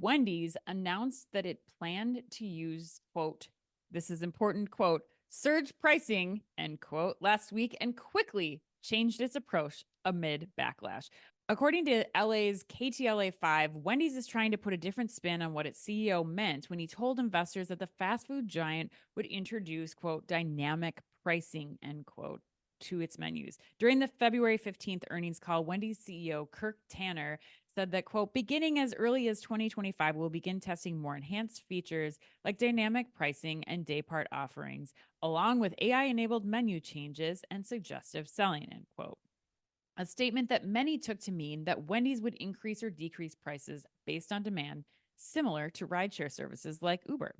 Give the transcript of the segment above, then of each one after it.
Wendy's announced that it planned to use, quote, this is important, quote, surge pricing, end quote, last week and quickly changed its approach amid backlash. According to LA's KTLA 5, Wendy's is trying to put a different spin on what its CEO meant when he told investors that the fast food giant would introduce, quote, dynamic pricing, end quote, to its menus. During the February 15th earnings call, Wendy's CEO Kirk Tanner said that, quote, beginning as early as 2025, we'll begin testing more enhanced features like dynamic pricing and day part offerings, along with AI-enabled menu changes and suggestive selling, end quote. A statement that many took to mean that Wendy's would increase or decrease prices based on demand, similar to rideshare services like Uber.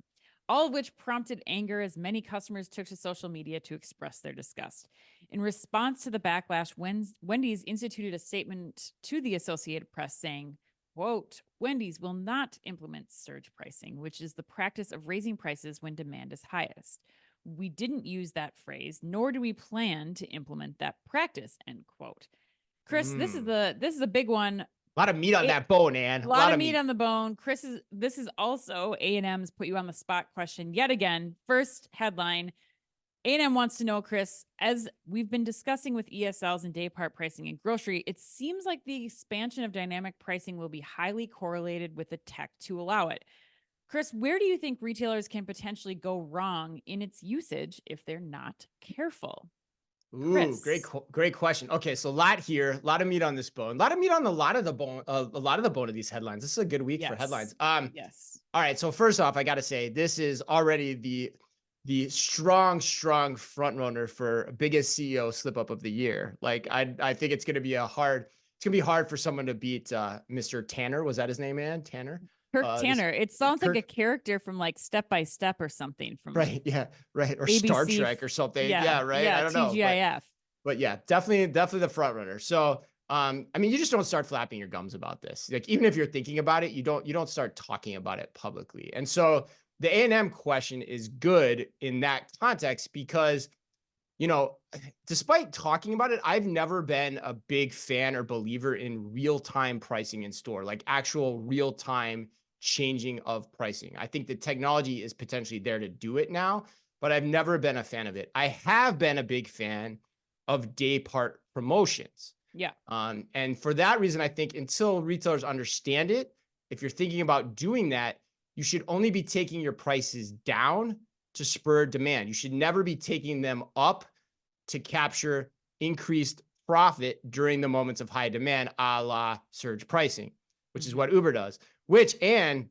All of which prompted anger as many customers took to social media to express their disgust. In response to the backlash, Wendy's instituted a statement to the Associated Press saying, quote, Wendy's will not implement surge pricing, which is the practice of raising prices when demand is highest. We didn't use that phrase, nor do we plan to implement that practice, end quote. Chris, this is a big one. A lot of meat on that bone, Ann. A lot of meat on the bone. Chris, this is also A&M's put you on the spot question yet again. First headline, A&M wants to know, Chris, as we've been discussing with ESLs and day part pricing in grocery, it seems like the expansion of dynamic pricing will be highly correlated with the tech to allow it. Chris, where do you think retailers can potentially go wrong in its usage if they're not careful? Ooh, great question. Okay, so a lot here, a lot of meat on this bone, a lot of meat on a lot of the bone of these headlines. This is a good week for headlines. Yes. All right, so first off, I got to say this is already the strong front runner for biggest CEO slip up of the year. Like I think it's going to be hard for someone to beat Mr. Tanner. Was that his name, man? Tanner? Kirk Tanner. It sounds like a character from like Step by Step or something from right. Yeah. Right. Or ABC, Star Trek or something. Yeah. Right. Yeah. I don't know. TGIF. But yeah, definitely the front runner. So, I mean, you just don't start flapping your gums about this. Like, even if you're thinking about it, you don't start talking about it publicly. And so the A&M question is good in that context because, you know, despite talking about it, I've never been a big fan or believer in real-time pricing in store, like actual real-time changing of pricing. I think the technology is potentially there to do it now, but I've never been a fan of it. I have been a big fan of day part promotions. Yeah. And for that reason, I think until retailers understand it, if you're thinking about doing that, you should only be taking your prices down to spur demand. You should never be taking them up to capture increased profit during the moments of high demand, a la surge pricing, which is what Uber does. Which, and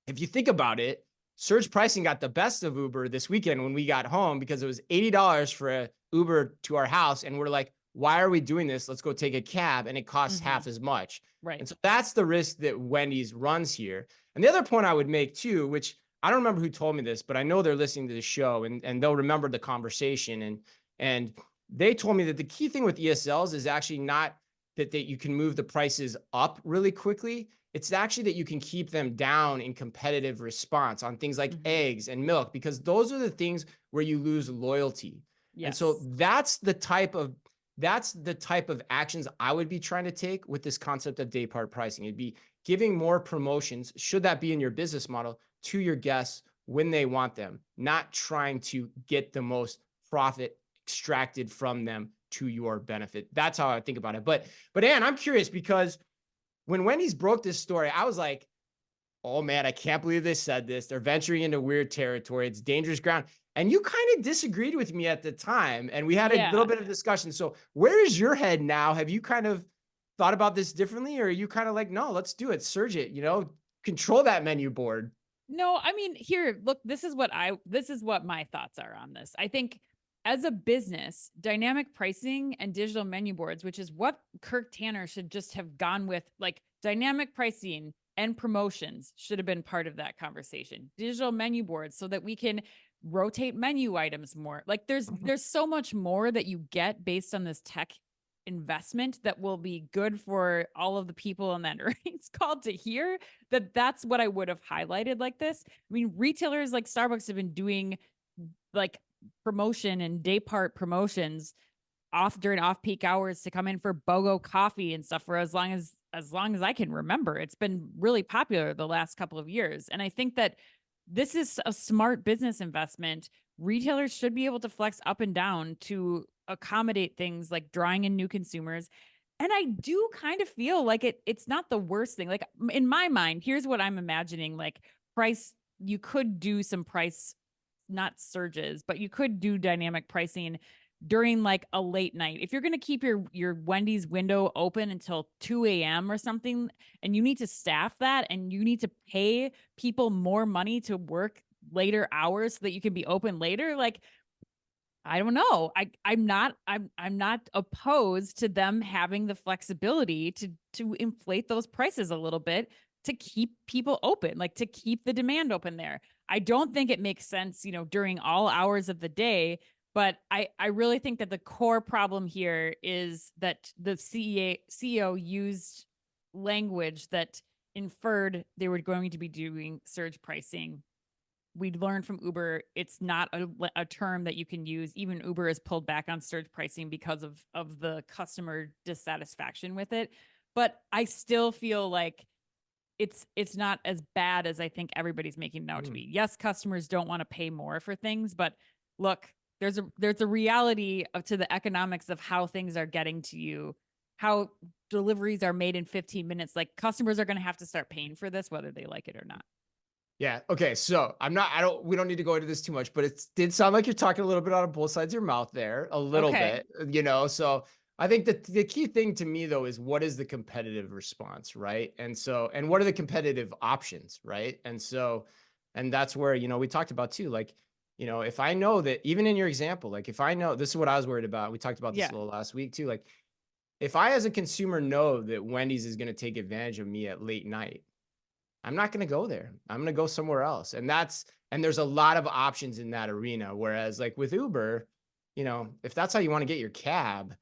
if you think about it, surge pricing got the best of Uber this weekend when we got home because it was $80 for a Uber to our house. And we're like, why are we doing this? Let's go take a cab. And it costs half as much. Right. And so that's the risk that Wendy's runs here. And the other point I would make too, which I don't remember who told me this, but I know they're listening to the show and they'll remember the conversation. And they told me that the key thing with ESLs is actually not that you can move the prices up really quickly. It's actually that you can keep them down in competitive response on things like eggs and milk, because those are the things where you lose loyalty. Yes. And so that's the type of actions I would be trying to take with this concept of day part pricing. It'd be giving more promotions, should that be in your business model, to your guests when they want them, not trying to get the most profit extracted from them to your benefit. That's how I think about it. But Ann, I'm curious because when Wendy's broke this story, I was like, oh man, I can't believe they said this. They're venturing into weird territory. It's dangerous ground. And you kind of disagreed with me at the time. And we had a little bit of discussion. So where is your head now? Have you kind of thought about this differently? Or are you kind of like, no, let's do it. Surge it, control that menu board. No, I mean, here, look, this is what my thoughts are on this. I think as a business, dynamic pricing and digital menu boards, which is what Kirk Tanner should just have gone with, like dynamic pricing and promotions should have been part of that conversation. Digital menu boards so that we can rotate menu items more. Like there's so much more that you get based on this tech investment that will be good for all of the people on that earnings call to hear that's what I would have highlighted like this. I mean, retailers like Starbucks have been doing like promotion and day part promotions during off peak hours to come in for BOGO coffee and stuff for as long as as long as I can remember. It's been really popular the last couple of years. And I think that this is a smart business investment. Retailers should be able to flex up and down to accommodate things like drawing in new consumers. And I do kind of feel like it's not the worst thing. Like in my mind, here's what I'm imagining, like price, you could do some price, not surges, but you could do dynamic pricing during like a late night. If you're going to keep your Wendy's window open until 2 a.m. or something, and you need to staff that and you need to pay people more money to work later hours so that you can be open later, like I don't know. I'm not opposed to them having the flexibility to inflate those prices a little bit to keep people open, like to keep the demand open there. I don't think it makes sense, during all hours of the day, but I really think that the core problem here is that the CEO used language that inferred they were going to be doing surge pricing. We'd learned from Uber, it's not a term that you can use. Even Uber has pulled back on surge pricing because of the customer dissatisfaction with it. But I still feel like it's not as bad as I think everybody's making it out to be. Yes, customers don't want to pay more for things, but look, there's a reality to the economics of how things are getting to you, how deliveries are made in 15 minutes. Like customers are going to have to start paying for this, whether they like it or not. Yeah. Okay. So we don't need to go into this too much, but it did sound like you're talking a little bit out of both sides of your mouth there, a little Okay. bit, so I think that the key thing to me though is what is the competitive response, right? And what are the competitive options, right? And that's where, we talked about too, like, if I know that even in your example, like if I know, this is what I was worried about. We talked about this Yeah. a little last week too. Like if I as a consumer know that Wendy's is going to take advantage of me at late night, I'm not going to go there. I'm going to go somewhere else. And there's a lot of options in that arena. Whereas like with Uber, if that's how you want to get your cab,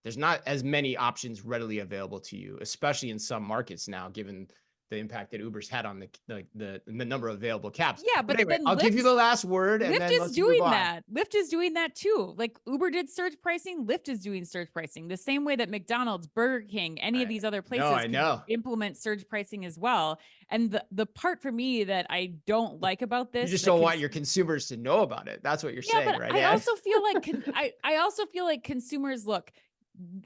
there's not as many options readily available to you, especially in some markets now, given the impact that Uber's had on the number of available cabs. Yeah, But but anyway, then I'll give you the last word and Lyft then is let's move doing on. that. Lyft is doing that too. Like Uber did surge pricing, Lyft is doing surge pricing. The same way that McDonald's, Burger King, any of I these other know, places I could know. implement surge pricing as well. And the part for me that I don't like about You this just that don't can want your consumers to know about it. That's what you're yeah, saying, but right, I Ed? also feel like I also feel like consumers look,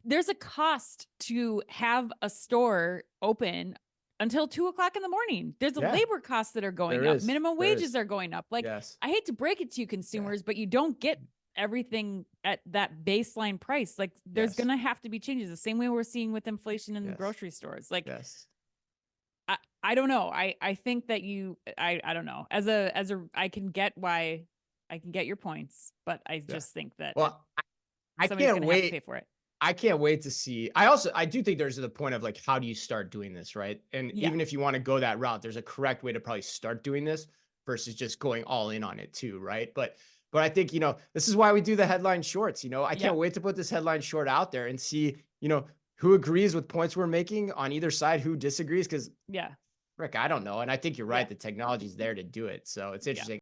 there's a cost to have a store open until 2 o'clock in the morning. There's a Yeah, labor costs that are going there up. is. Minimum There wages is. are going up. Like Yes. I hate to break it to you Yeah. consumers, but you don't get everything at that baseline price. Like there's Yes. gonna have to be changes the same way we're seeing with inflation in Yes. grocery stores. Like Yes. I don't know. I think that I don't know. As a I can get your points, but I Yeah. just think that Well, I somebody's can't gonna have to pay wait. for it. I can't wait to see. I do think there's the point of like, how do you start doing this, right? And Yeah. even if you want to go that route, there's a correct way to probably start doing this versus just going all in on it too, right? But I think, this is why we do the headline shorts. I can't Yep. wait to put this headline short out there and see, who agrees with points we're making on either side, who disagrees. Because Yeah. Rick, I don't know. And I think you're right. Yeah. The technology's there to do it. So it's Yeah. interesting.